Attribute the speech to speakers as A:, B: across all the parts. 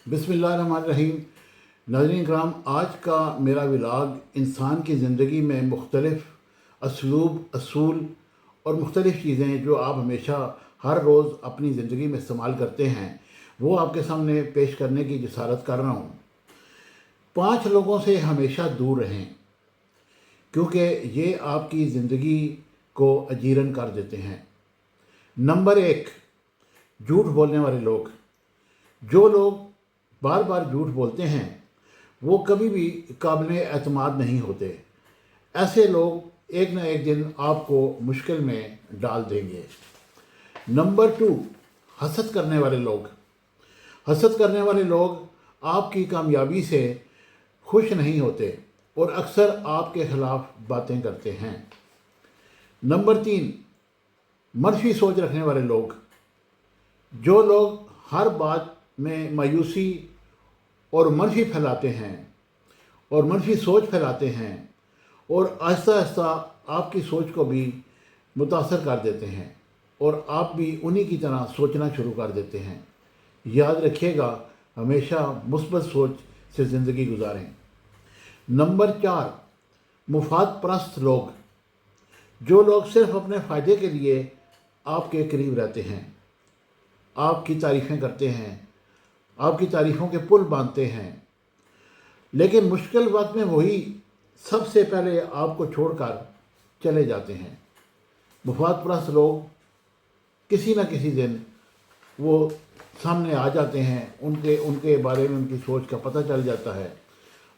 A: बिस्मिल्लाहिर्रहमानिर्रहीम। नाज़रीन कराम, आज का मेरा व्लॉग इंसान की ज़िंदगी में मुख्तलिफ़ असलूब, असूल और मुख्तलिफ़ चीज़ें जो आप हमेशा हर रोज़ अपनी ज़िंदगी में इस्तेमाल करते हैं, वो आपके सामने पेश करने की जसारत कर रहा हूँ। 5 लोगों से हमेशा दूर रहें, क्योंकि ये आपकी ज़िंदगी को अजीरन कर देते हैं। नंबर 1, झूठ बोलने वाले लोग। जो लोग बार बार झूठ बोलते हैं वो कभी भी काबिल एतमाद नहीं होते। ऐसे लोग एक न एक दिन आपको मुश्किल में डाल देंगे। नंबर 2, हसद करने वाले लोग। हसद करने वाले लोग आपकी कामयाबी से खुश नहीं होते और अक्सर आपके ख़िलाफ़ बातें करते हैं। नंबर 3, मनफी सोच रखने वाले लोग। जो लोग हर बात में मायूसी और मनफी फैलाते हैं और मनफी सोच फैलाते हैं और आहिस्ता आहिस्ता आपकी सोच को भी मुतासर कर देते हैं और आप भी उन्हीं की तरह सोचना शुरू कर देते हैं। याद रखिएगा, हमेशा मुस्बत सोच से ज़िंदगी गुजारें। नंबर 4, मुफाद परस्त लोग। जो लोग सिर्फ अपने फ़ायदे के लिए आपके करीब रहते हैं, आपकी तारीफ़ें करते हैं, आपकी तारीफ़ों के पुल बांधते हैं, लेकिन मुश्किल वक्त में वही सबसे पहले आपको छोड़कर चले जाते हैं। मुफाद परस्त लोग किसी न किसी दिन वो सामने आ जाते हैं, उनके बारे में उनकी सोच का पता चल जाता है।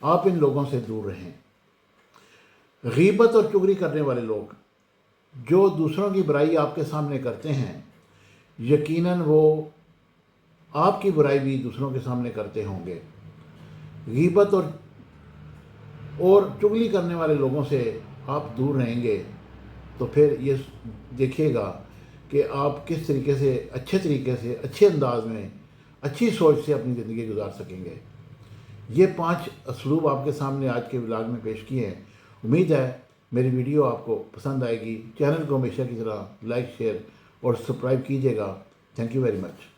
A: आप इन लोगों से दूर रहें। गीबत और चुगली करने वाले लोग। जो दूसरों की बुराई आपके सामने करते हैं, यकीनन वो आपकी बुराई भी दूसरों के सामने करते होंगे। गीबत और चुगली करने वाले लोगों से आप दूर रहेंगे तो फिर ये देखिएगा कि आप किस तरीके से अच्छे अंदाज में, अच्छी सोच से अपनी ज़िंदगी गुजार सकेंगे। ये 5 असलूब आपके सामने आज के व्लॉग में पेश किए हैं। उम्मीद है मेरी वीडियो आपको पसंद आएगी। चैनल को हमेशा की तरह लाइक, शेयर और सब्सक्राइब कीजिएगा। Thank you very much.